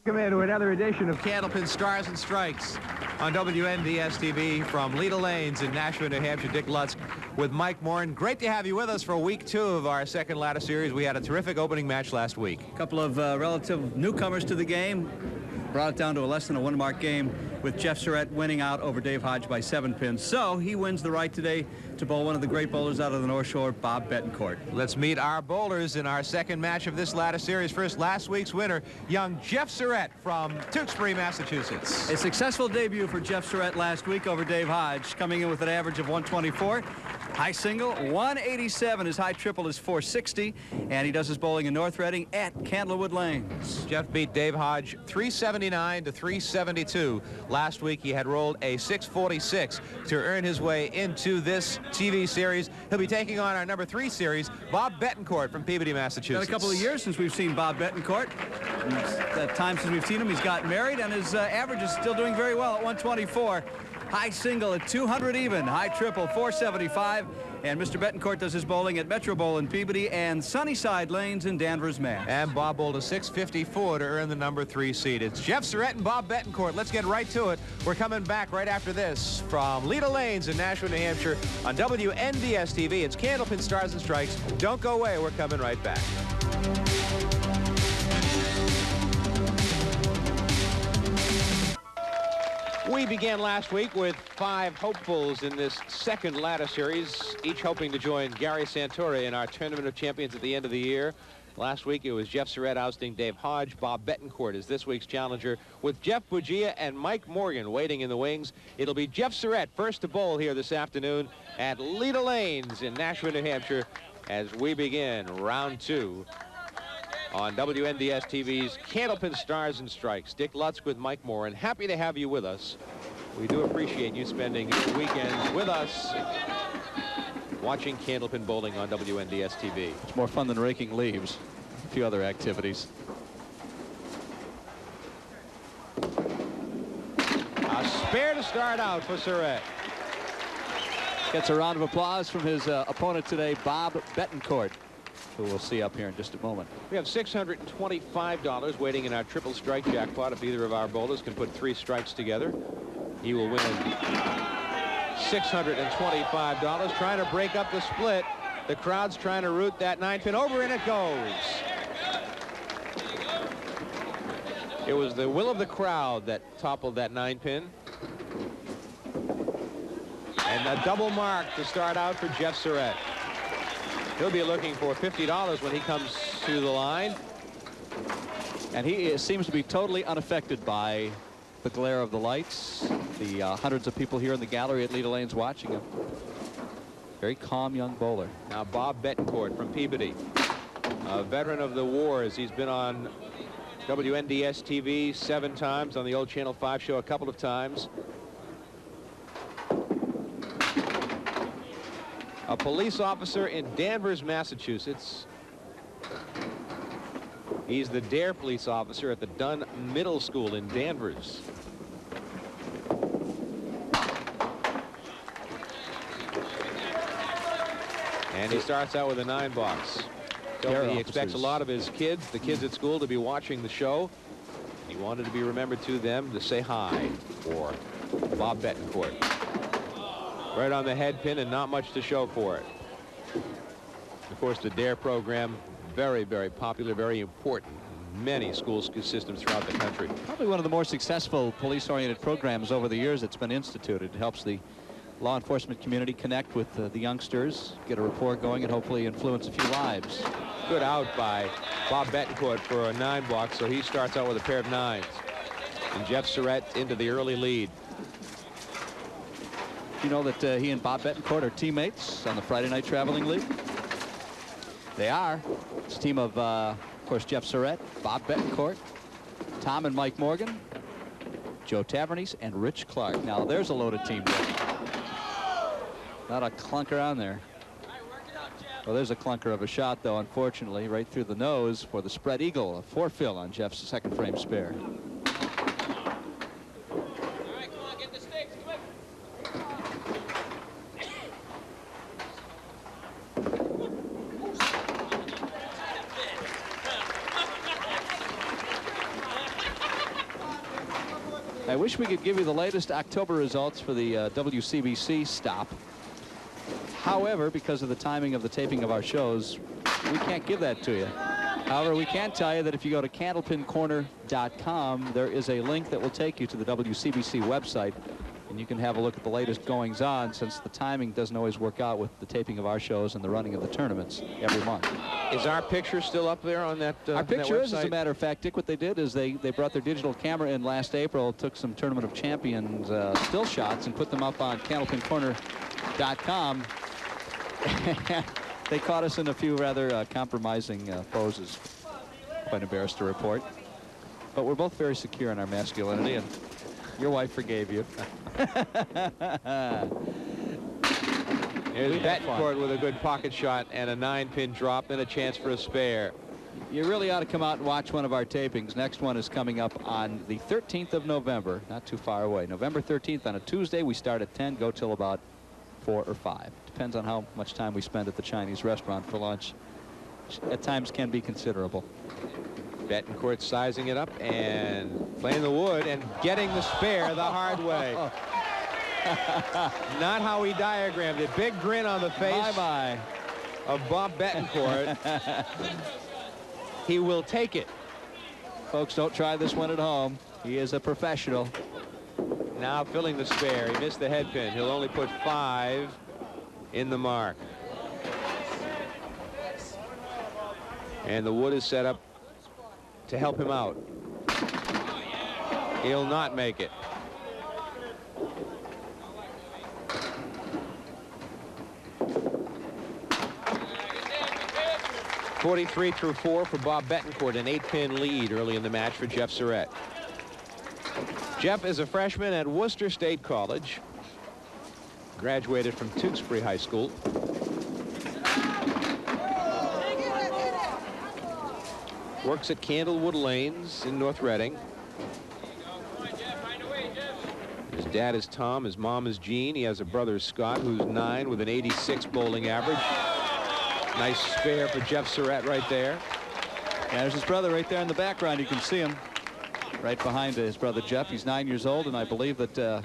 Welcome into another edition of Candlepin Stars and Strikes on WNDS TV from Leda Lanes in Nashua, New Hampshire. Dick Lutz with Mike Morin. Great to have you with us for week 2 of our second ladder series. We had a terrific opening match last week. A couple of relative newcomers to the game. Brought it down to a less than a 1-mark game with Jeff Surette winning out over Dave Hodge by 7 pins. So he wins the right today to bowl one of the great bowlers out of the North Shore, Bob Bettencourt. Let's meet our bowlers in our second match of this ladder series. First, last week's winner, young Jeff Surette from Tewksbury, Massachusetts. A successful debut for Jeff Surette last week over Dave Hodge, coming in with an average of 124. High single, 187. His high triple is 460. And he does his bowling in North Reading at Candlewood Lanes. Jeff beat Dave Hodge 379 to 372. Last week he had rolled a 646 to earn his way into this TV series. He'll be taking on our number 3 series, Bob Bettencourt from Peabody, Massachusetts. Been a couple of years since we've seen Bob Bettencourt. That time since we've seen him, he's got married, and his average is still doing very well at 124. High single at 200 even. High triple 475. And Mr. Bettencourt does his bowling at Metro Bowl in Peabody and Sunnyside Lanes in Danvers, Mass. And Bob bowled a 654 to earn the number 3 seed. It's Jeff Surette and Bob Bettencourt. Let's get right to it. We're coming back right after this from Leda Lanes in Nashua, New Hampshire on WNDS TV. It's Candlepin Stars and Strikes. Don't go away. We're coming right back. We began last week with 5 hopefuls in this second ladder series, each hoping to join Gary Santori in our Tournament of Champions at the end of the year. Last week it was Jeff Surette ousting Dave Hodge. Bob Bettencourt is this week's challenger with Jeff Bugia and Mike Morgan waiting in the wings. It'll be Jeff Surette first to bowl here this afternoon at Leda Lanes in Nashua, New Hampshire as we begin round 2 on WNDS TV's Candlepin Stars and Strikes. Dick Lutz with Mike Morin. Happy to have you with us. We do appreciate you spending weekends with us watching Candlepin bowling on WNDS TV. It's more fun than raking leaves. A few other activities. A spare to start out for Surette. Gets a round of applause from his opponent today, Bob Bettencourt, who we'll see up here in just a moment. We have $625 waiting in our triple strike jackpot. If either of our bowlers can put 3 strikes together, he will win $625. Trying to break up the split. The crowd's trying to root that 9-pin over, and it goes. It was the will of the crowd that toppled that 9-pin. And a double mark to start out for Jeff Surette. He'll be looking for $50 when he comes to the line. And he seems to be totally unaffected by the glare of the lights, the hundreds of people here in the gallery at Leda Lanes watching him. Very calm young bowler. Now Bob Bettencourt from Peabody, a veteran of the wars. He's been on WNDS TV 7 times, on the old Channel 5 show a couple of times. A police officer in Danvers, Massachusetts. He's the DARE police officer at the Dunn Middle School in Danvers. And he starts out with a 9 box. So he expects a lot of his kids, the kids at school, to be watching the show. He wanted to be remembered to them to say hi for Bob Bettencourt. Right on the head pin and not much to show for it. Of course, the DARE program, very, very popular, very important in many school systems throughout the country. Probably one of the more successful police-oriented programs over the years that's been instituted. It helps the law enforcement community connect with the youngsters, get a rapport going, and hopefully influence a few lives. Good out by Bob Bettencourt for a 9 box, so he starts out with a pair of 9s. And Jeff Surette into the early lead. You know that he and Bob Bettencourt are teammates on the Friday Night Traveling League? They are. It's a team of course, Jeff Surette, Bob Bettencourt, Tom and Mike Morgan, Joe Tavernese, and Rich Clark. Now, there's a loaded team there. Not a clunker on there. Well, there's a clunker of a shot, though, unfortunately, right through the nose for the spread eagle. A 4-fill on Jeff's second frame spare. I wish we could give you the latest October results for the WCBC stop. However, because of the timing of the taping of our shows, we can't give that to you. However, we can tell you that if you go to candlepincorner.com, there is a link that will take you to the WCBC website, and you can have a look at the latest goings-on, since the timing doesn't always work out with the taping of our shows and the running of the tournaments every month. Is our picture still up there on that Our picture that is, as a matter of fact, Dick, what they did is they brought their digital camera in last April, took some Tournament of Champions still shots and put them up on candlepincorner.com. They caught us in a few rather compromising poses. Quite embarrassed to report. But we're both very secure in our masculinity, and your wife forgave you. Here's Bettencourt with a good pocket shot and a 9-pin drop, and a chance for a spare. You really ought to come out and watch one of our tapings. Next one is coming up on the 13th of November, not too far away. November 13th on a Tuesday. We start at 10, go till about 4 or 5. Depends on how much time we spend at the Chinese restaurant for lunch. At times can be considerable. Bettencourt sizing it up and playing the wood and getting the spare the hard way. Not how he diagrammed it. Big grin on the face of Bob Bettencourt. He will take it. Folks, don't try this one at home. He is a professional. Now filling the spare. He missed the head pin. He'll only put 5 in the mark. And the wood is set up to help him out. He'll not make it. .43 through 4 for Bob Bettencourt, an 8-pin lead early in the match for Jeff Surette. Jeff is a freshman at Worcester State College. Graduated from Tewksbury High School. Works at Candlewood Lanes in North Reading. His dad is Tom, his mom is Jean. He has a brother, Scott, who's 9 with an 86 bowling average. Nice spare for Jeff Surette right there. Yeah, there's his brother right there in the background. You can see him right behind his brother Jeff. He's 9 years old, and I believe that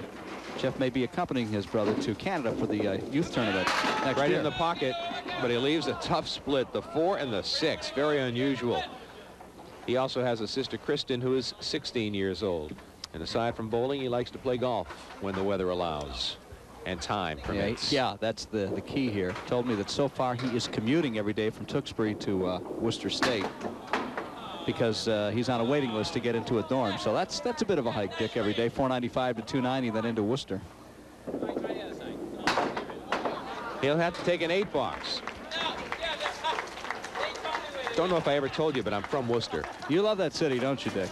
Jeff may be accompanying his brother to Canada for the youth tournament next right year. In the pocket, but he leaves a tough split, the 4 and the 6. Very unusual. He also has a sister, Kristen, who is 16 years old. And aside from bowling, he likes to play golf when the weather allows and time permits. Yeah, that's the key here. Told me that so far he is commuting every day from Tewksbury to Worcester State because he's on a waiting list to get into a dorm. So that's a bit of a hike, Dick, every day. 495 to 290, then into Worcester. He'll have to take an 8-box. Don't know if I ever told you, but I'm from Worcester. You love that city, don't you, Dick?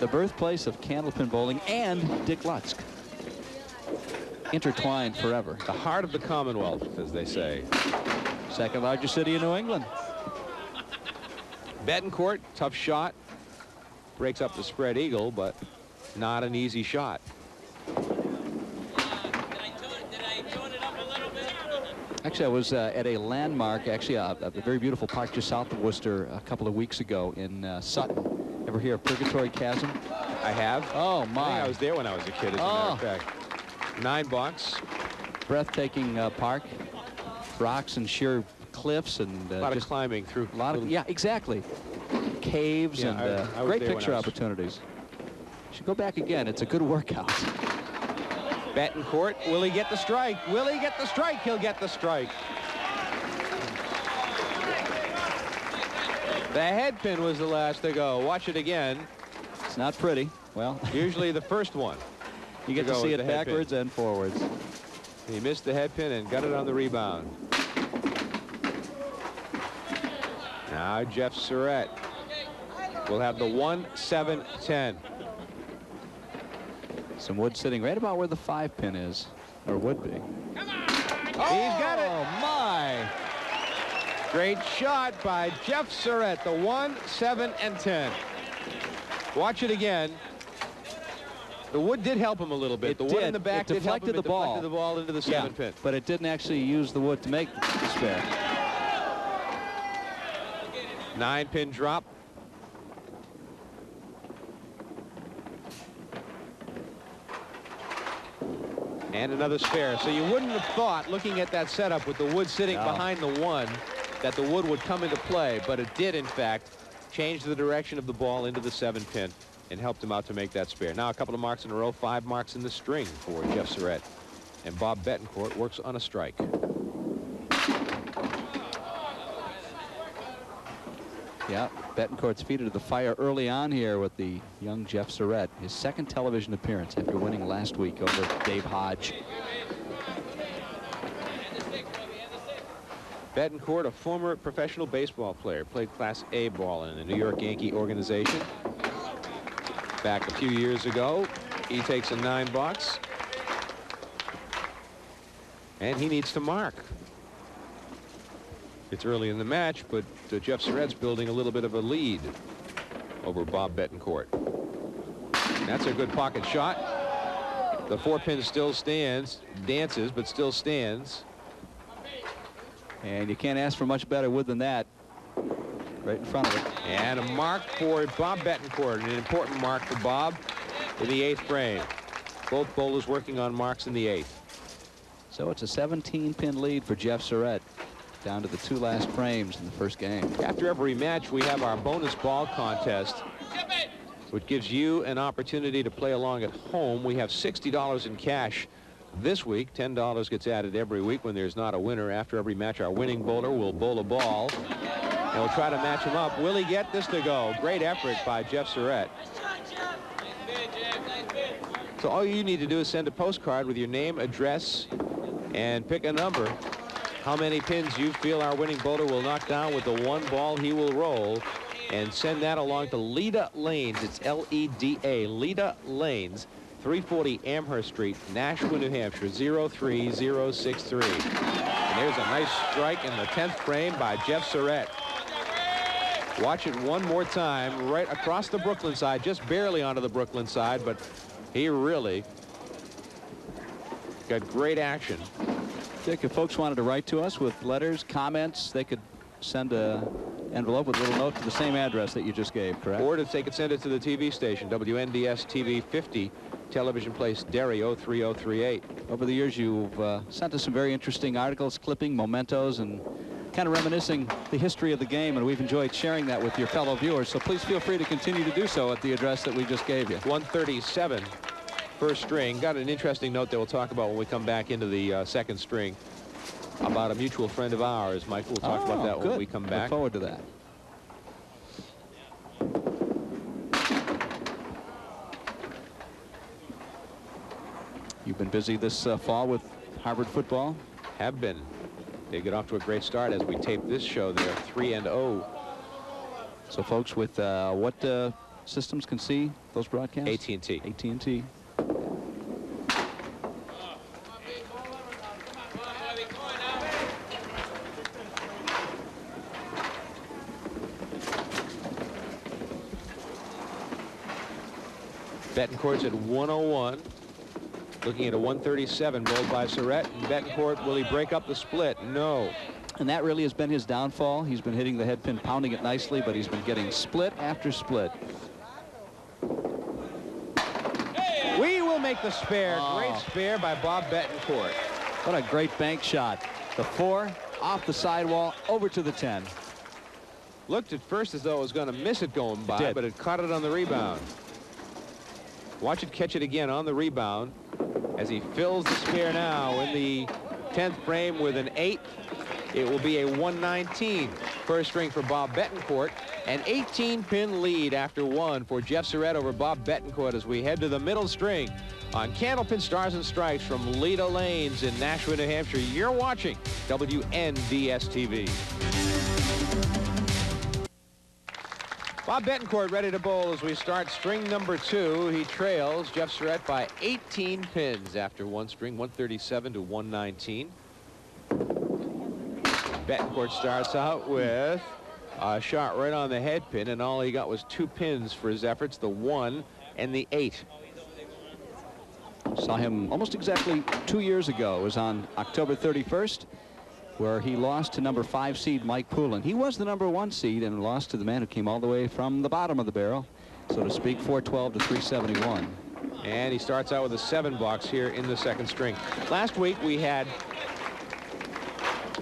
The birthplace of Candlepin bowling and Dick Lutzk. Intertwined forever. The heart of the Commonwealth, as they say. Second largest city in New England. Bettencourt, tough shot. Breaks up the spread eagle, but not an easy shot. Actually, I was at a landmark, actually a very beautiful park just south of Worcester a couple of weeks ago in Sutton. Ever hear of Purgatory Chasm? I have. Oh, my. I think I was there when I was a kid, as a matter of fact. 9-box. Breathtaking park. Rocks and sheer cliffs and a lot of climbing through. A lot of, yeah, exactly. Caves and great picture opportunities. Should go back again. It's a good workout. Bettencourt, will he get the strike? Will he get the strike? He'll get the strike. The head pin was the last to go. Watch it again. It's not pretty. Well, usually the first one. You get to see it backwards and forwards. He missed the head pin and got it on the rebound. Now Jeff Surette will have the 1-7-10. Some wood sitting right about where the 5-pin is, or would be. Come on! He's got it. Oh, my. Great shot by Jeff Surette, the 1-7-10. Watch it again. The wood did help him a little bit. The wood in the back did help him. It deflected the ball into the 7-pin. But it didn't actually use the wood to make the spare. 9-pin drop. And another spare. So you wouldn't have thought, looking at that setup with the wood sitting behind the 1, that the wood would come into play, but it did, in fact, change the direction of the ball into the 7-pin and helped him out to make that spare. Now a couple of marks in a row, 5 marks in the string for Jeff Surette. And Bob Bettencourt works on a strike. Yeah, Bettencourt's feet to the fire early on here with the young Jeff Surette. His second television appearance after winning last week over Dave Hodge. Bettencourt, a former professional baseball player, played Class A ball in the New York Yankee organization. Back a few years ago, he takes a 9-box. And he needs to mark. It's early in the match, but Jeff Surette's building a little bit of a lead over Bob Bettencourt. That's a good pocket shot. The 4-pin still stands, dances, but still stands. And you can't ask for much better wood than that. Right in front of it. And a mark for Bob Bettencourt, an important mark for Bob in the 8th frame. Both bowlers working on marks in the 8th. So it's a 17-pin lead for Jeff Surette, down to the 2 last frames in the first game. After every match, we have our bonus ball contest, which gives you an opportunity to play along at home. We have $60 in cash this week. $10 gets added every week when there's not a winner. After every match, our winning bowler will bowl a ball, and we'll try to match him up. Will he get this to go? Great effort by Jeff Surette. So all you need to do is send a postcard with your name, address, and pick a number. How many pins you feel our winning bowler will knock down with the 1 ball he will roll, and send that along to Leda Lanes. It's L-E-D-A, Leda Lanes, 340 Amherst Street, Nashua, New Hampshire, 03063. And there's a nice strike in the 10th frame by Jeff Surette. Watch it one more time, right across the Brooklyn side, just barely onto the Brooklyn side, but he really got great action. Dick, if folks wanted to write to us with letters, comments, they could send a envelope with a little note to the same address that you just gave, correct? Or they could send it to the TV station, WNDS TV 50, Television Place, Derry 03038. Over the years, you've sent us some very interesting articles, clipping, mementos, and kind of reminiscing the history of the game, and we've enjoyed sharing that with your fellow viewers. So please feel free to continue to do so at the address that we just gave you. 137. First string. Got an interesting note that we'll talk about when we come back into the second string about a mutual friend of ours. Mike, we'll talk about that when we come back. Look forward to that. You've been busy this fall with Harvard football? Have been. They get off to a great start as we tape this show. They're 3-0. So folks with what systems can see those broadcasts? AT&T. AT&T. Bettencourt's at 101. Looking at a 137 bowled by Surette. And Bettencourt, will he break up the split? No. And that really has been his downfall. He's been hitting the head pin, pounding it nicely, but he's been getting split after split. We will make the spare. Great spare by Bob Bettencourt. What a great bank shot. The 4 off the sidewall over to the 10. Looked at first as though it was going to miss it going by, but it caught it on the rebound. Watch it catch it again on the rebound as he fills the spare now in the 10th frame with an 8. It will be a 119 first string for Bob Bettencourt. An 18-pin lead after 1 for Jeff Surette over Bob Bettencourt as we head to the middle string on Candlepin Stars and Stripes from Leda Lanes in Nashua, New Hampshire. You're watching WNDS TV. Bob Bettencourt ready to bowl as we start string number 2. He trails Jeff Surette by 18 pins after 1 string, 137 to 119. Bettencourt starts out with a shot right on the head pin, and all he got was 2 pins for his efforts, the 1 and the 8. Saw him almost exactly 2 years ago. It was on October 31st, where he lost to number 5 seed Mike Poulin. He was the number 1 seed and lost to the man who came all the way from the bottom of the barrel, so to speak, 412 to 371. And he starts out with a 7 box here in the second string. Last week we had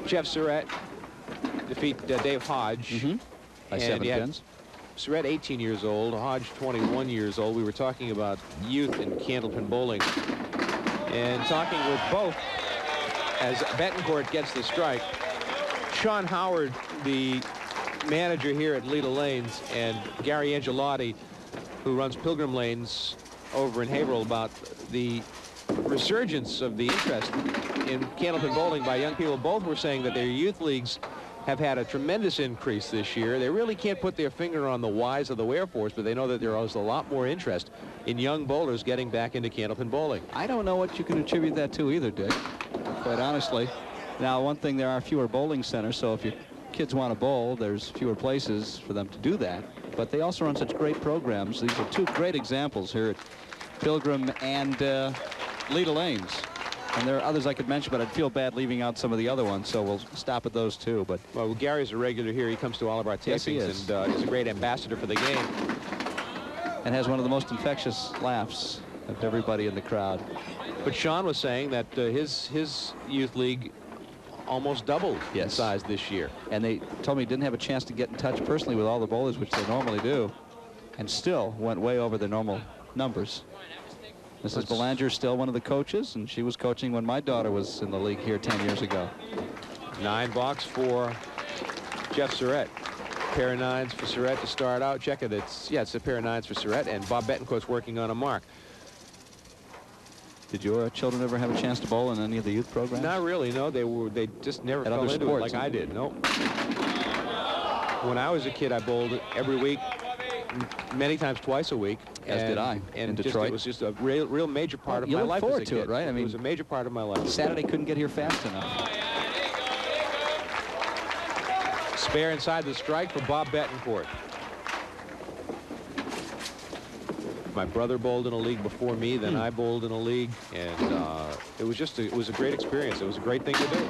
Jeff Surette defeat Dave Hodge. By 7 pins. Surette 18 years old, Hodge 21 years old. We were talking about youth in Candlepin bowling. And talking with both as Bettencourt gets the strike. Sean Howard, the manager here at Leda Lanes, and Gary Angelotti, who runs Pilgrim Lanes over in Haverhill, about the resurgence of the interest in Candlepin bowling by young people. Both were saying that their youth leagues have had a tremendous increase this year. They really can't put their finger on the whys or the wherefores, but they know that there is a lot more interest in young bowlers getting back into Candlepin bowling. I don't know what you can attribute that to either, Dick, quite honestly. Now, one thing, there are fewer bowling centers, so if your kids want to bowl, there's fewer places for them to do that. But they also run such great programs. These are two great examples here at Pilgrim and Leda Lanes. And there are others I could mention, but I'd feel bad leaving out some of the other ones, so we'll stop at those two. But well, Gary's a regular here. He comes to all of our tapings. Yes, he is. And is a great ambassador for the game. And has one of the most infectious laughs of everybody in the crowd. But Sean was saying that his youth league almost doubled in size this year. And they told me he didn't have a chance to get in touch personally with all the bowlers, which they normally do, and still went way over their normal numbers. Mrs. Belanger still one of the coaches, and she was coaching when my daughter was in the league here 10 years ago. 9 box for Jeff Surette. Pair of 9s for Surette to start out. Check it. It's a pair of 9s for Surette, and Bob Bettencourt's working on a mark. Did your children ever have a chance to bowl in any of the youth programs? Not really, no. They just never fell into it like I did. No. When I was a kid, I bowled every week, many times twice a week. As did I in Detroit. It was just a real major part of my life as a kid. It, right? I mean, it was a major part of my life. Saturday couldn't get here fast enough. Spare inside the strike for Bob Bettencourt. My brother bowled in a league before me, then I bowled in a league, and it was a great experience. It was a great thing to do.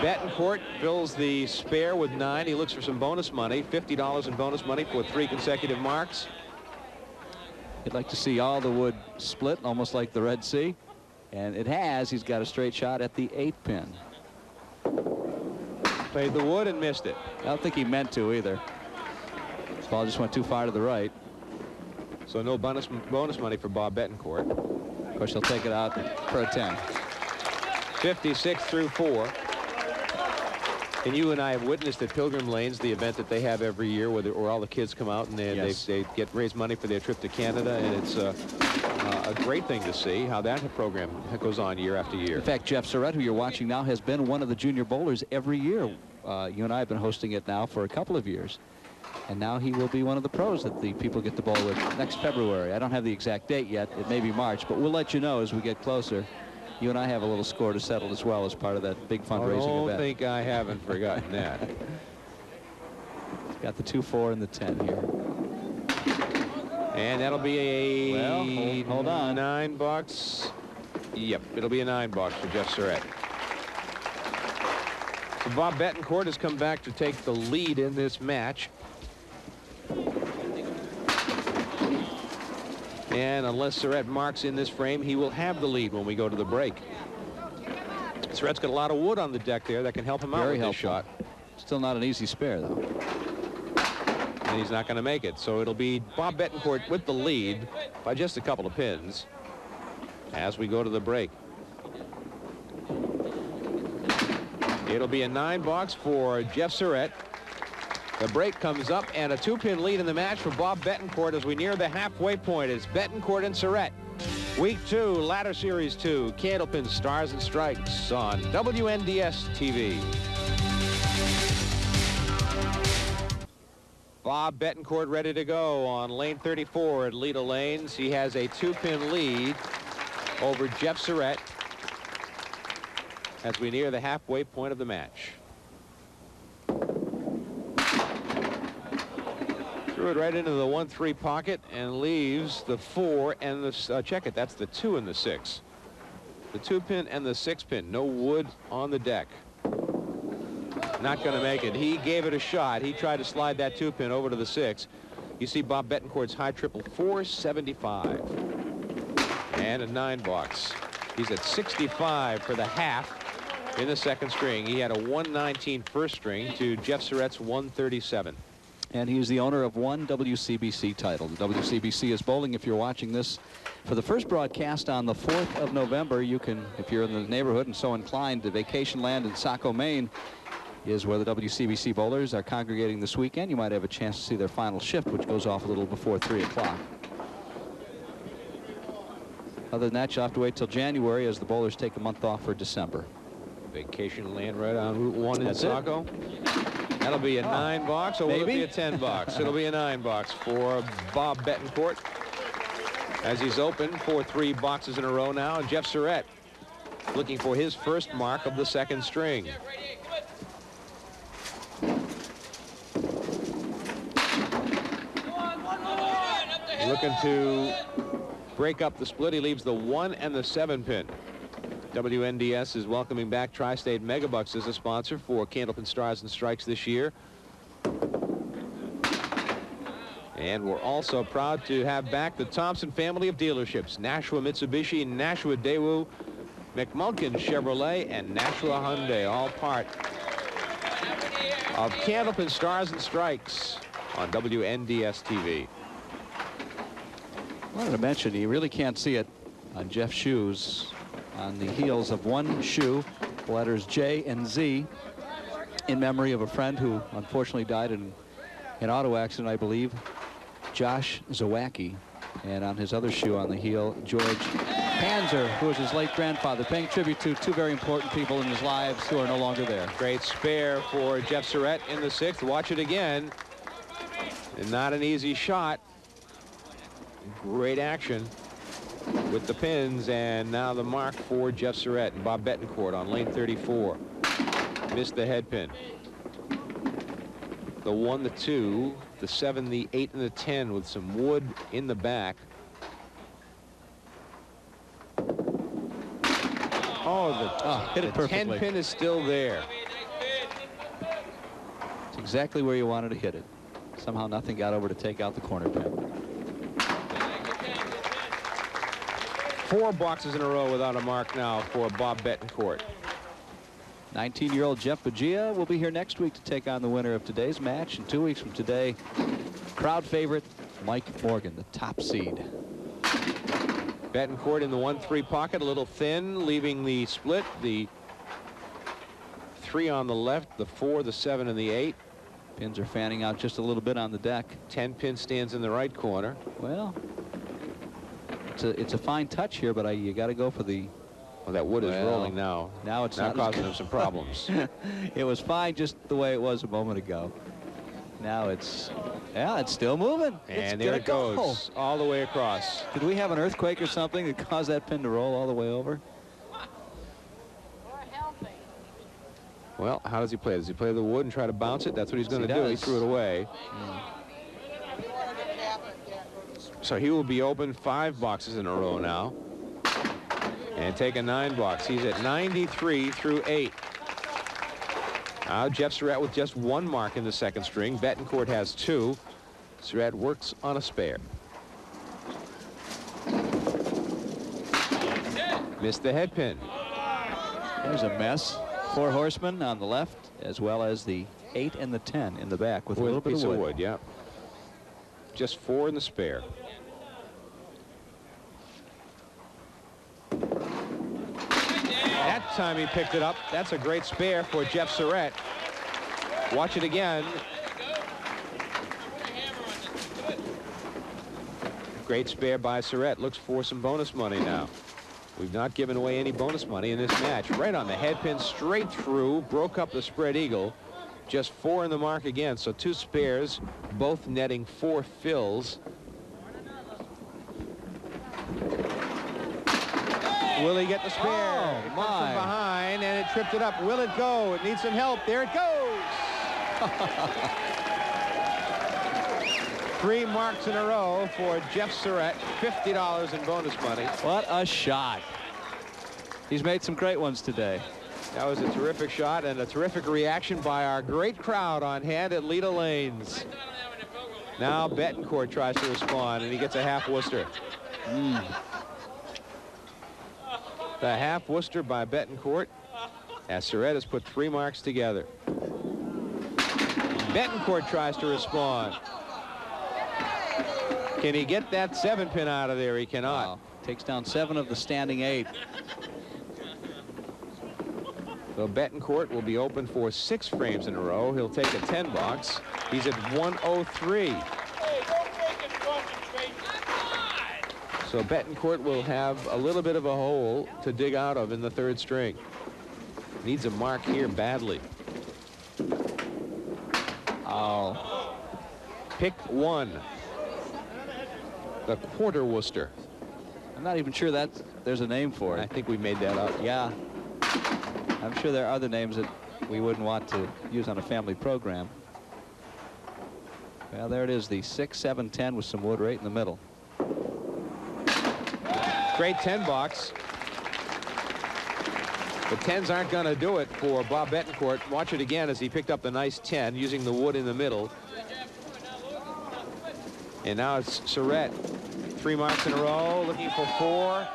Bettencourt fills the spare with 9. He looks for some bonus money, $50 in bonus money for 3 consecutive marks. He'd like to see all the wood split, almost like the Red Sea, and it has. He's got a straight shot at the 8 pin. Played the wood and missed it. I don't think he meant to either. This ball just went too far to the right. So no bonus money for Bob Bettencourt. Of course, he'll take it out for a 10. 56 through 4. And you and I have witnessed at Pilgrim Lanes the event that they have every year where all the kids come out and they raise money for their trip to Canada, and it's a great thing to see how that program goes on year after year. In fact, Jeff Surette, who you're watching now, has been one of the junior bowlers every year. You and I have been hosting it now for a couple of years. And now he will be one of the pros that the people get to bowl with next February. I don't have the exact date yet. It may be March, but we'll let you know as we get closer. You and I have a little score to settle as well as part of that big fundraising event. I don't think I haven't forgotten that. Got the 2-4 and the 10 here. And that'll be a hold on. 9 box. Yep, it'll be a 9 box for Jeff Surette. So Bob Bettencourt has come back to take the lead in this match. And unless Surette marks in this frame, he will have the lead when we go to the break. Surette's got a lot of wood on the deck there that can help him out with this shot. Still not an easy spare, though. And he's not going to make it. So it'll be Bob Bettencourt with the lead by just a couple of pins as we go to the break. It'll be a 9 box for Jeff Surette. The break comes up, and a 2-pin lead in the match for Bob Bettencourt as we near the halfway point. It's Bettencourt and Surette. Week 2, Ladder Series 2, Candlepin Stars and Strikes on WNDS TV. Bob Bettencourt ready to go on lane 34 at Leda Lanes. He has a 2-pin lead over Jeff Surette as we near the halfway point of the match. Threw it right into the 1-3 pocket and leaves the 4 and the check it. That's the 2 and the 6. The 2-pin and the 6-pin. No wood on the deck. Not going to make it. He gave it a shot. He tried to slide that 2-pin over to the 6. You see Bob Bettencourt's high triple, 475. And a 9 box. He's at 65 for the half in the second string. He had a 119 first string to Jeff Surette's 137. And he is the owner of one WCBC title. The WCBC is bowling. If you're watching this for the first broadcast on the 4th of November, you can, if you're in the neighborhood and so inclined, the Vacation Land in Saco, Maine is where the WCBC bowlers are congregating this weekend. You might have a chance to see their final shift, which goes off a little before 3 o'clock. Other than that, you'll have to wait till January as the bowlers take a month off for December. Vacation Land right on Route 1 in Saco. That'll be a 9 box, or will it be a 10 box? It'll be a 9 box for Bob Bettencourt, as he's open for 3 boxes in a row now. And Jeff Surette looking for his first mark of the second string. Looking to break up the split. He leaves the 1 and the 7 pin. WNDS is welcoming back Tri-State Megabucks as a sponsor for Candlepin Stars and Strikes this year. And we're also proud to have back the Thompson family of dealerships: Nashua Mitsubishi, Nashua Daewoo, McMulkin Chevrolet, and Nashua Hyundai, all part of Candlepin Stars and Strikes on WNDS TV. I wanted to mention, you really can't see it on Jeff's shoes. On the heels of one shoe, the letters J and Z, in memory of a friend who unfortunately died in an auto accident, I believe, Josh Zawacki. And on his other shoe on the heel, George Panzer, who was his late grandfather, paying tribute to 2 very important people in his lives who are no longer there. Great spare for Jeff Surette in the 6th. Watch it again. And not an easy shot. Great action with the pins, and now the mark for Jeff Surette and Bob Bettencourt on lane 34. Missed the head pin. The 1, the 2, the 7, the 8, and the 10 with some wood in the back. Hit it perfectly. 10 pin is still there. It's exactly where you wanted to hit it. Somehow nothing got over to take out the corner pin. 4 boxes in a row without a mark now for Bob Bettencourt. 19-year-old Jeff Bagia will be here next week to take on the winner of today's match. And 2 weeks from today, crowd favorite Mike Morgan, the top seed. Bettencourt in the 1-3 pocket, a little thin, leaving the split. The 3 on the left, the 4, the 7, and the 8. Pins are fanning out just a little bit on the deck. 10 pin stands in the right corner. Well, it's a fine touch here, but you got to go for the. Well, that wood is rolling now. Now it's not causing him some problems. It was fine just the way it was a moment ago. Now it's still moving. And there it goes, all the way across. Did we have an earthquake or something that caused that pin to roll all the way over? Well, how does he play? Does he play the wood and try to bounce it? That's what he's going to do. He threw it away. So he will be open 5 boxes in a row now. And take a 9 box. He's at 93 through 8. Now Jeff Surette with just 1 mark in the second string. Bettencourt has 2. Surette works on a spare. Missed the head pin. There's a mess. 4 horsemen on the left, as well as the 8 and the 10 in the back with a little bit of wood. Yeah. Just 4 in the spare. That time he picked it up. That's a great spare for Jeff Surette. Watch it again. Great spare by Surette. Looks for some bonus money now. We've not given away any bonus money in this match. Right on the head pin, straight through, broke up the spread eagle. Just 4 in the mark again, so 2 spares, both netting 4 fills. Will he get the spare? Oh, it my. comes from behind, and it tripped it up. Will it go? It needs some help. There it goes. 3 marks in a row for Jeff Surette. $50 in bonus money. What a shot. He's made some great ones today. That was a terrific shot and a terrific reaction by our great crowd on hand at Leda Lanes. Now Bettencourt tries to respond, and he gets a half Worcester. The half Worcester by Bettencourt, as Surette has put 3 marks together. Bettencourt tries to respond. Can he get that 7-pin out of there? He cannot. Wow. Takes down 7 of the standing 8. So Bettencourt will be open for 6 frames in a row. He'll take a 10 box. He's at 103. So Bettencourt will have a little bit of a hole to dig out of in the 3rd string. Needs a mark here badly. Oh. Pick 1. The quarter Worcester. I'm not even sure that there's a name for it. I think we made that up. Yeah. I'm sure there are other names that we wouldn't want to use on a family program. Well, there it is, the 6, 7, 10 with some wood right in the middle. Great 10 box. The 10s aren't going to do it for Bob Bettencourt. Watch it again as he picked up the nice 10 using the wood in the middle. And now it's Surette. 3 marks in a row, looking for 4.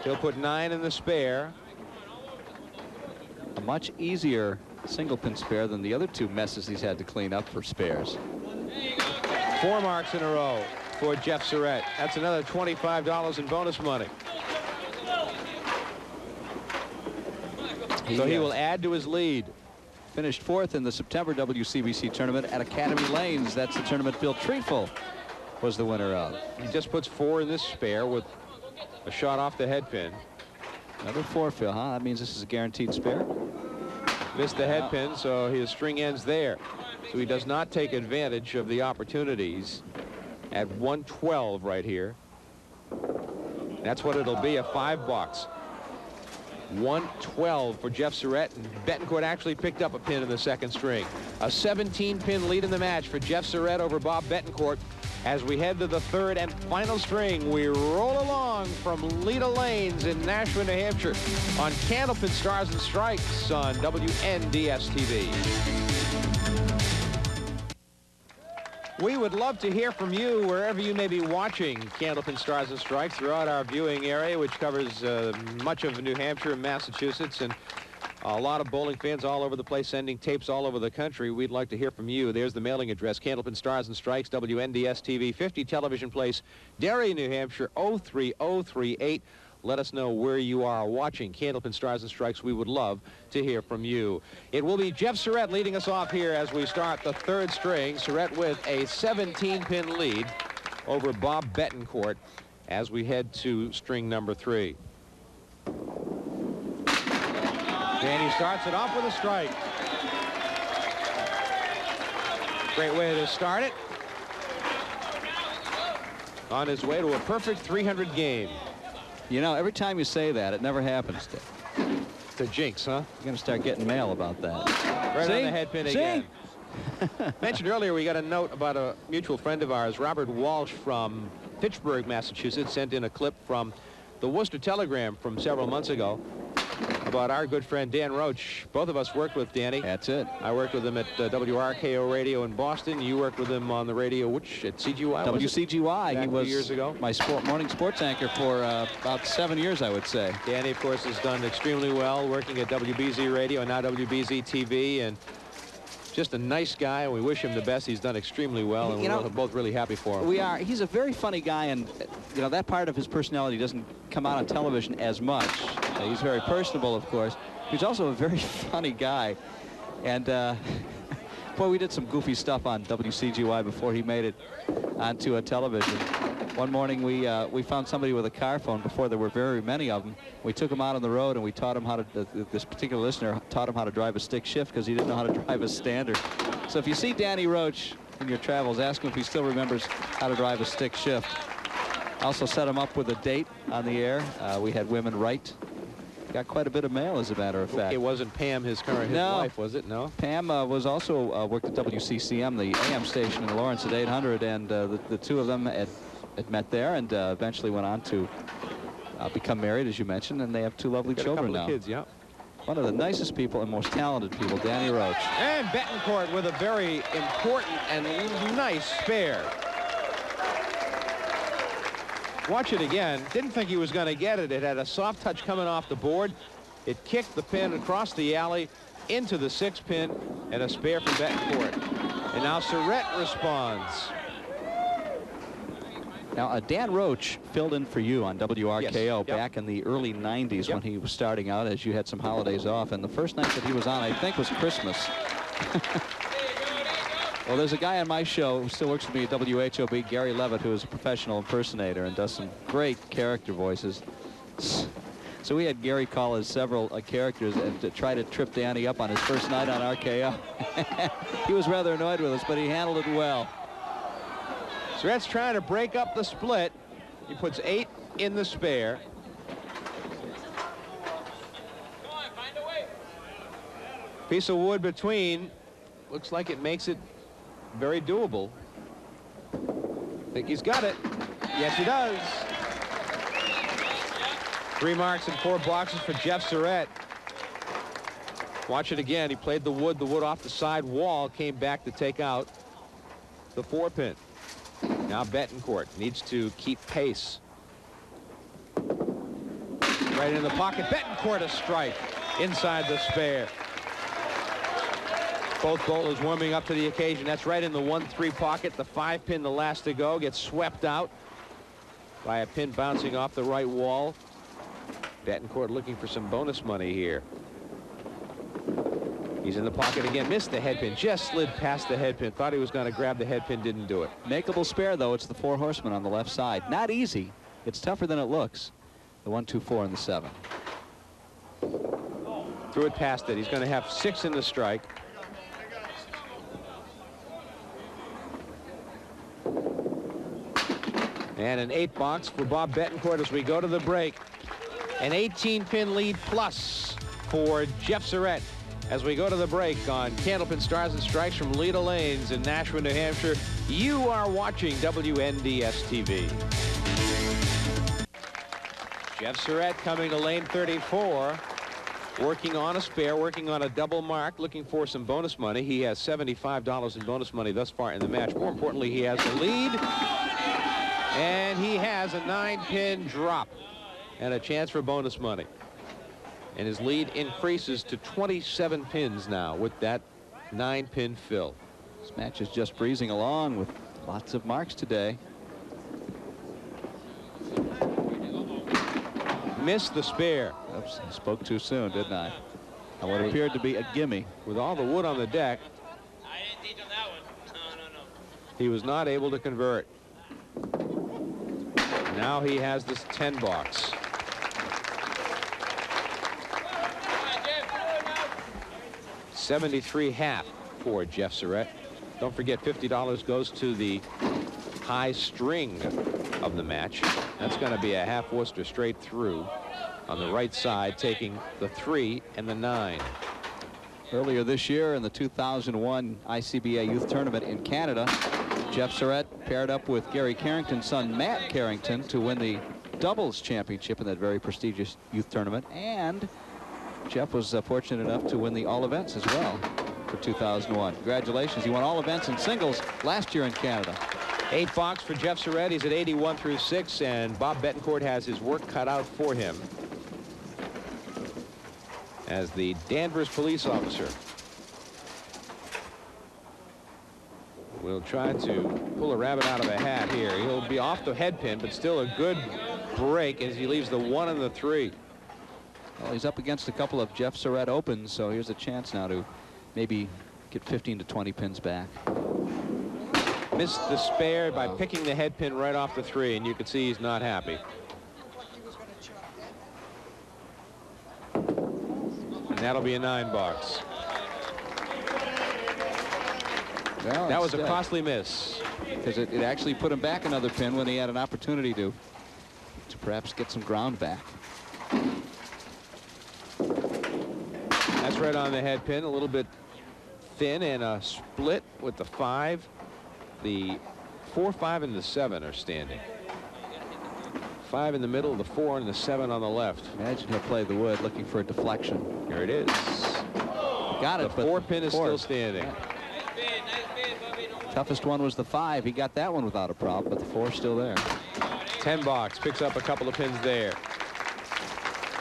He'll put 9 in the spare. A much easier single pin spare than the other 2 messes he's had to clean up for spares. 4 marks in a row for Jeff Surette. That's another $25 in bonus money. So he will add to his lead. Finished 4th in the September WCBC tournament at Academy Lanes. That's the tournament Bill Treeful was the winner of. He just puts 4 in this spare with a shot off the head pin. Another 4, Phil, huh? That means this is a guaranteed spare. Missed the head pin, so his string ends there. So he does not take advantage of the opportunities at 112 right here. That's what it'll be, a 5 box. 112 for Jeff Surette, and Bettencourt actually picked up a pin in the 2nd string. A 17-pin lead in the match for Jeff Surette over Bob Bettencourt. As we head to the 3rd and final string, we roll along from Leda Lanes in Nashua, New Hampshire on Candlepin Stars and Strikes on WNDS-TV. We would love to hear from you wherever you may be watching Candlepin Stars and Strikes throughout our viewing area, which covers much of New Hampshire and Massachusetts, and a lot of bowling fans all over the place sending tapes all over the country. We'd like to hear from you. There's the mailing address, Candlepin Stars and Strikes, WNDS-TV, 50 Television Place, Derry, New Hampshire, 03038. Let us know where you are watching Candlepin Stars and Strikes. We would love to hear from you. It will be Jeff Surette leading us off here as we start the 3rd string. Surette with a 17-pin lead over Bob Bettencourt as we head to string number 3. And he starts it off with a strike. Great way to start it. On his way to a perfect 300 game. You know, every time you say that, it never happens. It's a jinx, huh? You're going to start getting mail about that. Right on the head pin again. Mentioned earlier, we got a note about a mutual friend of ours, Robert Walsh from Fitchburg, Massachusetts, sent in a clip from the Worcester Telegram from several months ago about our good friend Dan Roach. Both of us worked with Danny. That's it. I worked with him at WRKO Radio in Boston. You worked with him on the radio, which at CGY? WCGY. He was years ago. My morning sports anchor for about 7 years, I would say. Danny, of course, has done extremely well working at WBZ Radio and now WBZ TV, and just a nice guy, and we wish him the best. He's done extremely well, and we're both really happy for him. We are. He's a very funny guy, and you know that part of his personality doesn't come out on television as much. He's very personable, of course. He's also a very funny guy, and boy, we did some goofy stuff on WCGY before he made it onto television. One morning we found somebody with a car phone before there were very many of them. We took him out on the road and we taught him how to, this particular listener taught him how to drive a stick shift because he didn't know how to drive a standard. So if you see Danny Roach in your travels, ask him if he still remembers how to drive a stick shift. Also set him up with a date on the air. We had women write. Got quite a bit of mail, as a matter of fact. It wasn't Pam, his wife, was it? No. Pam was also worked at WCCM, the AM station in Lawrence at 800, and the two of them had met there and eventually went on to become married, as you mentioned, and they have 2 lovely children now. Kids, yeah. One of the nicest people and most talented people, Danny Roach. And Bettencourt with a very important and nice spare. Watch it again. Didn't think he was going to get it. It had a soft touch coming off the board. It kicked the pin across the alley into the 6 pin, and a spare from Bettencourt. And now Surette responds. Now, Dan Roach filled in for you on WRKO Yes. back in the early 90s when he was starting out, as you had some holidays off. And the first night that he was on, I think, was Christmas. Well, there's a guy on my show who still works with me at WHOB, Gary Levitt, who is a professional impersonator and does some great character voices. So we had Gary call his several characters and to try to trip Danny up on his first night on RKO. He was rather annoyed with us, but he handled it well. Surette's trying to break up the split. He puts 8 in the spare. Piece of wood between. Looks like it makes it very doable. Think he's got it. Yes, he does. 3 marks and 4 boxes for Jeff Surette. Watch it again. He played the wood off the side wall, came back to take out the 4 pin. Now Bettencourt needs to keep pace. Right in the pocket. Bettencourt a strike inside the spare. Both bowlers warming up to the occasion. That's right in the 1-3 pocket. The 5 pin, the last to go, gets swept out by a pin bouncing off the right wall. Bettencourt looking for some bonus money here. He's in the pocket again. Missed the head pin. Just slid past the head pin. Thought he was going to grab the head pin. Didn't do it. Makeable spare, though. It's the 4 horsemen on the left side. Not easy. It's tougher than it looks. The 1, 2, 4, and the 7. Threw it past it. He's going to have 6 in the strike. And an 8 box for Bob Bettencourt as we go to the break. An 18-pin lead plus for Jeff Surette as we go to the break on Candlepin Stars and Strikes from Leda Lanes in Nashua, New Hampshire. You are watching WNDS-TV. Jeff Surette coming to lane 34. Working on a spare, working on a double mark, looking for some bonus money. He has $75 in bonus money thus far in the match. More importantly, he has the lead. And he has a 9-pin drop and a chance for bonus money. And his lead increases to 27 pins now with that 9-pin fill. This match is just breezing along with lots of marks today. Missed the spare. Oops, I spoke too soon, didn't I? On what appeared to be a gimme. With all the wood on the deck, I didn't teach him that one. No. he was not able to convert. Now he has this 10 box. $73.5 for Jeff Surette. Don't forget, $50 goes to the high string of the match. That's going to be a half Worcester straight through on the right side, taking the 3 and the 9. Earlier this year in the 2001 ICBA Youth Tournament in Canada, Jeff Surette paired up with Gary Carrington's son Matt Carrington to win the doubles championship in that very prestigious youth tournament, and Jeff was fortunate enough to win the all events as well for 2001. Congratulations. He won all events in singles last year in Canada. 8 box for Jeff Surette. He's at 81 through 6, and Bob Bettencourt has his work cut out for him as the Danvers police officer will try to pull a rabbit out of a hat here. He'll be off the head pin, but still a good break as he leaves the 1 and the 3. Well, he's up against a couple of Jeff Surette opens, so here's a chance now to maybe get 15 to 20 pins back. Missed the spare by picking the head pin right off the 3, and you can see he's not happy. And that'll be a 9 box. Well, that was a costly miss. Because it actually put him back another pin when he had an opportunity to perhaps get some ground back. That's right on the head pin, a little bit thin, and a split with the 5. The 4, 5, and the 7 are standing. 5 in the middle, the 4 and the 7 on the left. Imagine he'll play the wood looking for a deflection. Here it is. Got it. The 4 pin is still standing. Yeah. Toughest one was the 5. He got that one without a problem, but the 4's still there. 10 box, picks up a couple of pins there.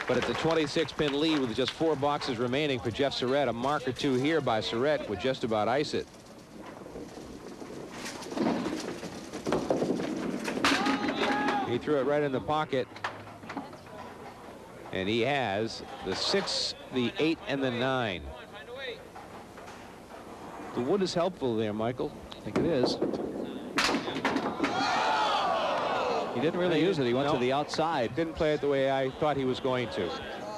But it's a 26-pin lead with just 4 boxes remaining for Jeff Surette. A mark or two here by Surette would just about ice it. He threw it right in the pocket. And he has the 6, the 8, and the 9. The wood is helpful there, Michael. I think it is. He didn't really use it. He went to the outside. Didn't play it the way I thought he was going to.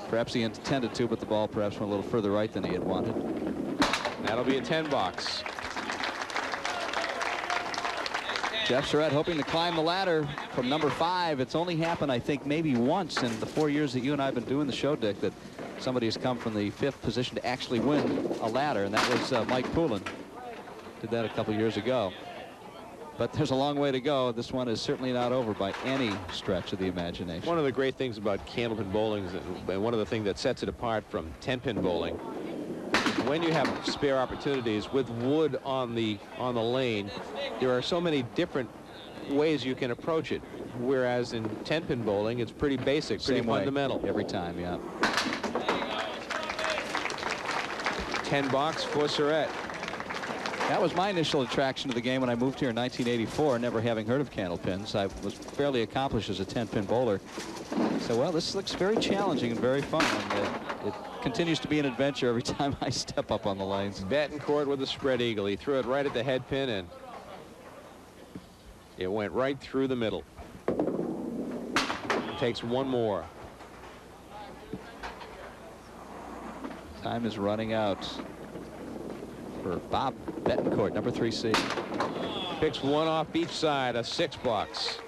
Perhaps he intended to, but the ball perhaps went a little further right than he had wanted. That'll be a 10 box. Jeff Surette hoping to climb the ladder from number 5. It's only happened, I think, maybe once in the 4 years that you and I have been doing the show, Dick, that somebody has come from the 5th position to actually win a ladder, and that was Mike Poulin. Did that a couple years ago. But there's a long way to go. This one is certainly not over by any stretch of the imagination. One of the great things about Candlepin bowling, and one of the things that sets it apart from 10-pin bowling, when you have spare opportunities with wood on the lane, there are so many different ways you can approach it. Whereas in 10-pin bowling, it's pretty basic, pretty fundamental. Every time, yeah. 10 box for Surette. That was my initial attraction to the game when I moved here in 1984, never having heard of Candlepins. I was fairly accomplished as a 10-pin bowler. So, well, this looks very challenging and very fun. And, it continues to be an adventure every time I step up on the lanes. Bettencourt with a spread eagle. He threw it right at the head pin, and it went right through the middle. Takes one more. Time is running out for Bob Bettencourt, number 3C. Picks one off each side, a 6 box.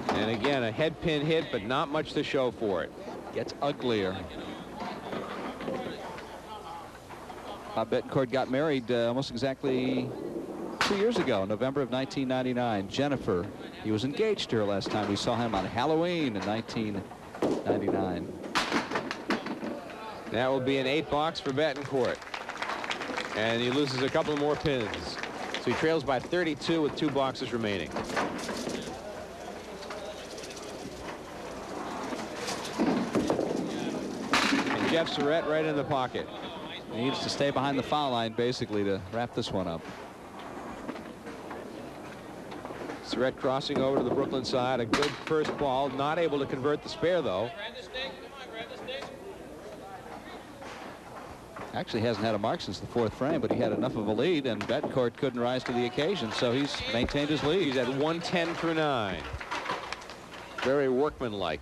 And again, a head pin hit, but not much to show for it. Gets uglier. Bob Bettencourt got married almost exactly 2 years ago, November of 1999. Jennifer, he was engaged to her last time we saw him on Halloween in 1999. That will be an 8 box for Bettencourt. And he loses a couple more pins. So he trails by 32 with 2 boxes remaining. And Jeff Surette right in the pocket. He needs to stay behind the foul line, basically, to wrap this one up. Surette crossing over to the Brooklyn side. A good first ball. Not able to convert the spare, though. Actually hasn't had a mark since the 4th frame, but he had enough of a lead, and Bettencourt couldn't rise to the occasion, so he's maintained his lead. He's at 110 through 9. Very workmanlike.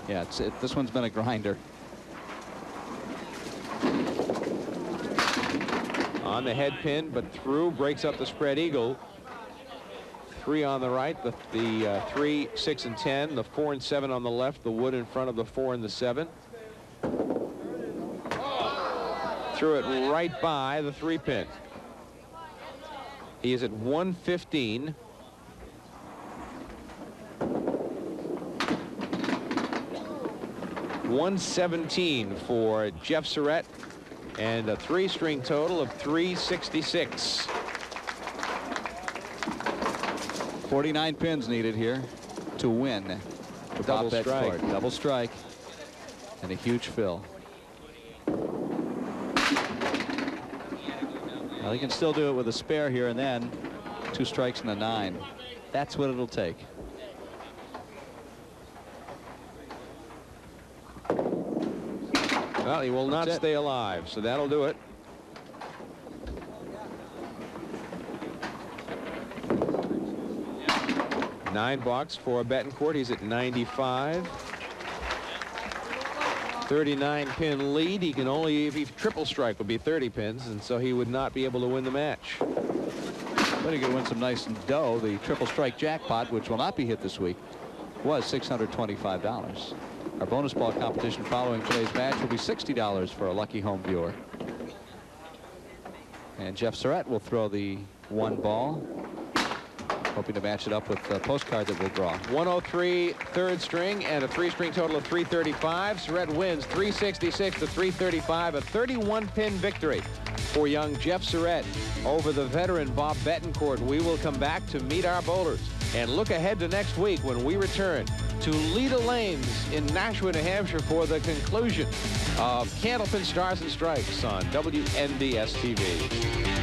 Yeah, this one's been a grinder. On the head pin, but through, breaks up the spread eagle. 3 on the right, the 3, 6, and 10, the 4 and 7 on the left, the wood in front of the 4 and the 7. Threw it right by the 3 pin. He is at 115. $117 for Jeff Surette, and a 3-string total of 366. 49 pins needed here to win. For Double Bob strike. Bettencourt. Double strike. And a huge fill. Well, he can still do it with a spare here and then. 2 strikes and a 9. That's what it'll take. Well, he will not stay alive, so that'll do it. $9 box for Bettencourt. He's at 95. 39 pin lead. He can only, if he triple strike, would be 30 pins, and so he would not be able to win the match. But he could win some nice dough. The triple strike jackpot, which will not be hit this week, was $625. Our bonus ball competition following today's match will be $60 for a lucky home viewer. And Jeff Surette will throw the 1 ball. hoping to match it up with the postcard that we'll draw. 103 third string and a three-string total of 335. Surette wins 366 to 335, a 31-pin victory for young Jeff Surette over the veteran Bob Bettencourt. We will come back to meet our bowlers and look ahead to next week when we return to Leda Lanes in Nashua, New Hampshire for the conclusion of Candlepin Stars and Stripes on WNDS TV.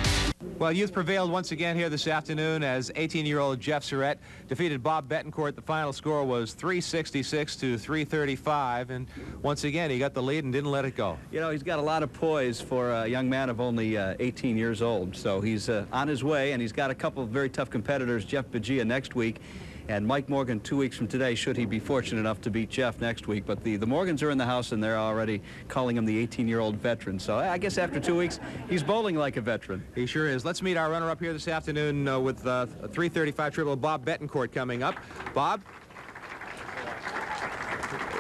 Well, youth prevailed once again here this afternoon as 18-year-old Jeff Surette defeated Bob Bettencourt. The final score was 366 to 335, and once again he got the lead and didn't let it go. You know, he's got a lot of poise for a young man of only 18 years old, so he's on his way, and he's got a couple of very tough competitors, Jeff Begia next week, and Mike Morgan 2 weeks from today, should he be fortunate enough to beat Jeff next week. But the Morgans are in the house, and they're already calling him the 18-year-old veteran. So I guess after 2 weeks, he's bowling like a veteran. He sure is. Let's meet our runner-up here this afternoon with a 335 triple, Bob Bettencourt coming up. Bob?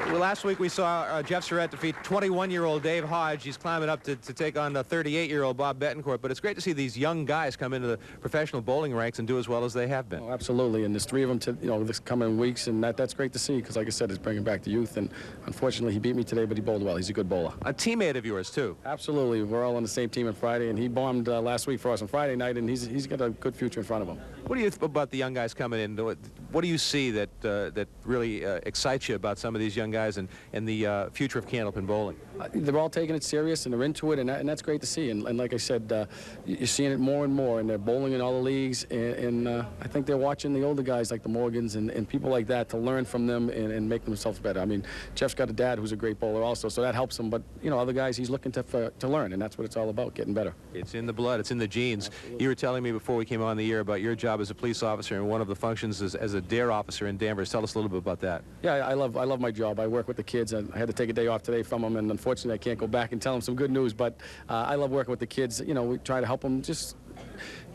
Well, last week we saw Jeff Surette defeat 21-year-old Dave Hodge. He's climbing up to take on 38-year-old Bob Bettencourt. But it's great to see these young guys come into the professional bowling ranks and do as well as they have been. Oh, absolutely, and there's 3 of them this coming weeks, and that's great to see because, like I said, it's bringing back the youth. And unfortunately, he beat me today, but he bowled well. He's a good bowler. A teammate of yours too. Absolutely, we're all on the same team on Friday, and he bombed last week for us on Friday night, and he's got a good future in front of him. What do you think about the young guys coming in? What do you see that really excites you about some of these young guys and the future of Candlepin bowling? They're all taking it serious, and they're into it, and that's great to see. And like I said, you're seeing it more and more, and they're bowling in all the leagues, and I think they're watching the older guys like the Morgans and people like that to learn from them and make themselves better. I mean, Jeff's got a dad who's a great bowler also, so that helps him. But, other guys, he's looking to learn, and that's what it's all about, getting better. It's in the blood. It's in the genes. Absolutely. You were telling me before we came on the air about your job as a police officer, and one of the functions is as a DARE officer in Danvers. Tell us a little bit about that. Yeah, I love my job. I work with the kids. I had to take a day off today from them, and unfortunately I can't go back and tell them some good news, but I love working with the kids. We try to help them just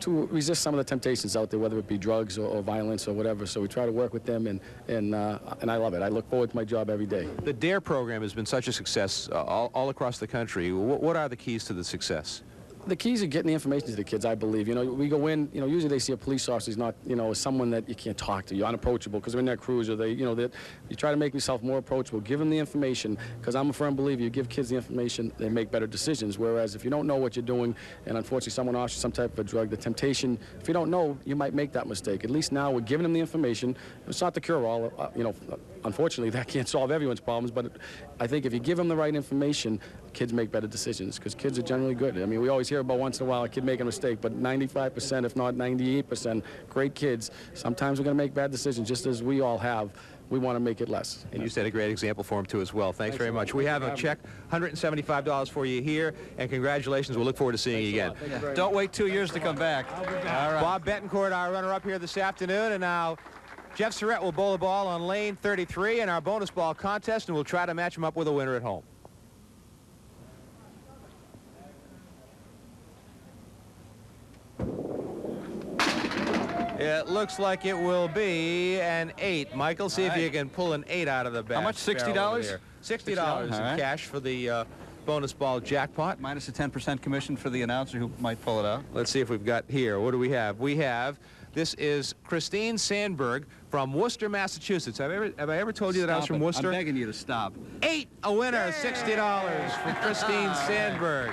to resist some of the temptations out there, whether it be drugs or violence or whatever. So we try to work with them, and I love it. I look forward to my job every day. The DARE program has been such a success all across the country. What are the keys to the success? The keys are getting the information to the kids, I believe. We go in, usually they see a police officer is not, someone that you can't talk to. You're unapproachable because they're in their cruiser. You try to make yourself more approachable. Give them the information, because I'm a firm believer you give kids the information, they make better decisions. Whereas if you don't know what you're doing, and unfortunately someone offers you some type of a drug, the temptation, if you don't know, you might make that mistake. At least now we're giving them the information. It's not the cure-all. Unfortunately, that can't solve everyone's problems, but I think if you give them the right information, kids make better decisions, because kids are generally good. I mean, we always hear about once in a while a kid making a mistake, but 95%, if not 98%, great kids, sometimes we're going to make bad decisions, just as we all have. We want to make it less. And you set a great example for him, too, as well. Thanks very much. We have a check, $175 for you here, and congratulations. We'll look forward to seeing you again. Don't wait 2 years to come back. All right. Bob Bettencourt, our runner-up here this afternoon, and now Jeff Surette will bowl the ball on lane 33 in our bonus ball contest, and we'll try to match him up with a winner at home. It looks like it will be an 8. Michael, see if you can pull an 8 out of the bag. How much? $60? $60 in cash for the bonus ball jackpot. Minus a 10% commission for the announcer who might pull it out. Let's see if we've got here. What do we have? This is Christine Sandberg from Worcester, Massachusetts. Have I ever told you that I was from Worcester? I'm begging you to stop. 8, a winner, $60 for Christine Sandberg.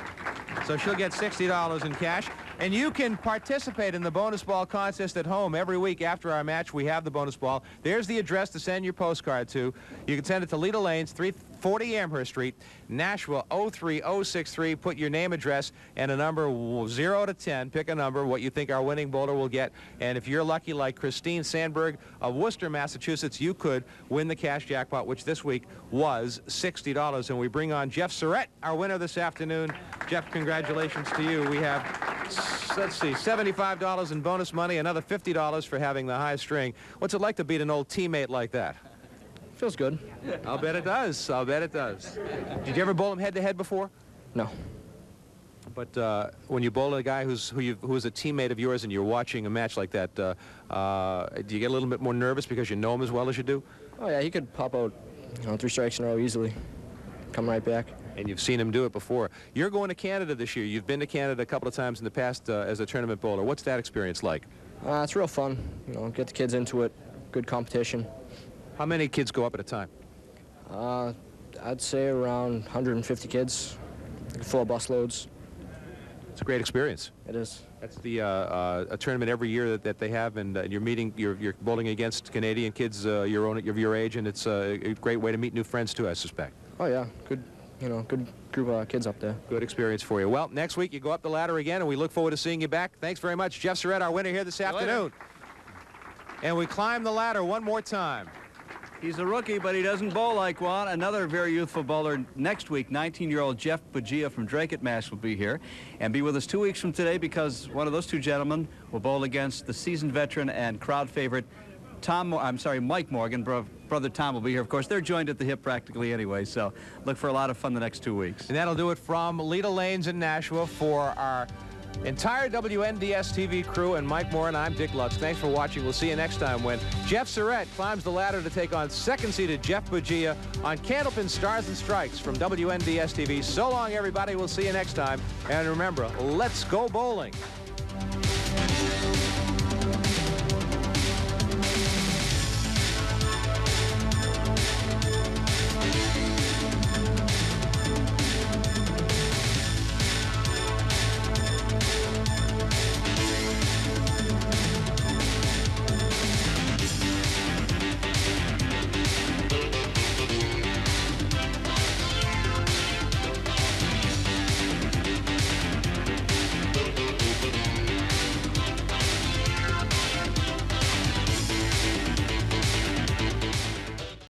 So she'll get $60 in cash. And you can participate in the bonus ball contest at home every week after our match. We have the bonus ball. There's the address to send your postcard to. You can send it to Leda Lanes, 340 Amherst Street, Nashua 03063. Put your name, address, and a number 0 to 10. Pick a number, what you think our winning bowler will get. And if you're lucky like Christine Sandberg of Worcester, Massachusetts, you could win the cash jackpot, which this week was $60. And we bring on Jeff Surette, our winner this afternoon. Jeff, congratulations to you. We have, let's see, $75 in bonus money, another $50 for having the high string. What's it like to beat an old teammate like that? Feels good. I'll bet it does. I'll bet it does. Did you ever bowl him head-to-head before? No. But when you bowl a guy who is a teammate of yours and you're watching a match like that, do you get a little bit more nervous because you know him as well as you do? Oh, yeah, he could pop out 3 strikes in a row easily. Come right back. And you've seen him do it before. You're going to Canada this year. You've been to Canada a couple of times in the past as a tournament bowler. What's that experience like? It's real fun. You know, get the kids into it. Good competition. How many kids go up at a time? I'd say around 150 kids, full bus loads. It's a great experience. It is. That's the a tournament every year that they have, and you're bowling against Canadian kids of your age, and it's a great way to meet new friends too, I suspect. Oh yeah, good. You know, good group of kids up there. Good experience for you. Well, next week you go up the ladder again, and we look forward to seeing you back. Thanks very much, Jeff Surette, our winner here this afternoon. And we climb the ladder one more time. He's a rookie, but he doesn't bowl like one. Another very youthful bowler next week, 19-year-old Jeff Bugia from Drake at Mash will be here and be with us 2 weeks from today, because one of those two gentlemen will bowl against the seasoned veteran and crowd favorite Mike Morgan. Brother Tom will be here. Of course, they're joined at the hip practically anyway, so look for a lot of fun the next 2 weeks. And that'll do it from Leda Lanes in Nashua. For our entire WNDS TV crew and Mike Moore and I'm Dick Lutz. Thanks for watching. We'll see you next time when Jeff Surette climbs the ladder to take on second-seeded Jeff Bugia on Candlepin Stars and Strikes from WNDS TV. So long, everybody. We'll see you next time. And remember, let's go bowling.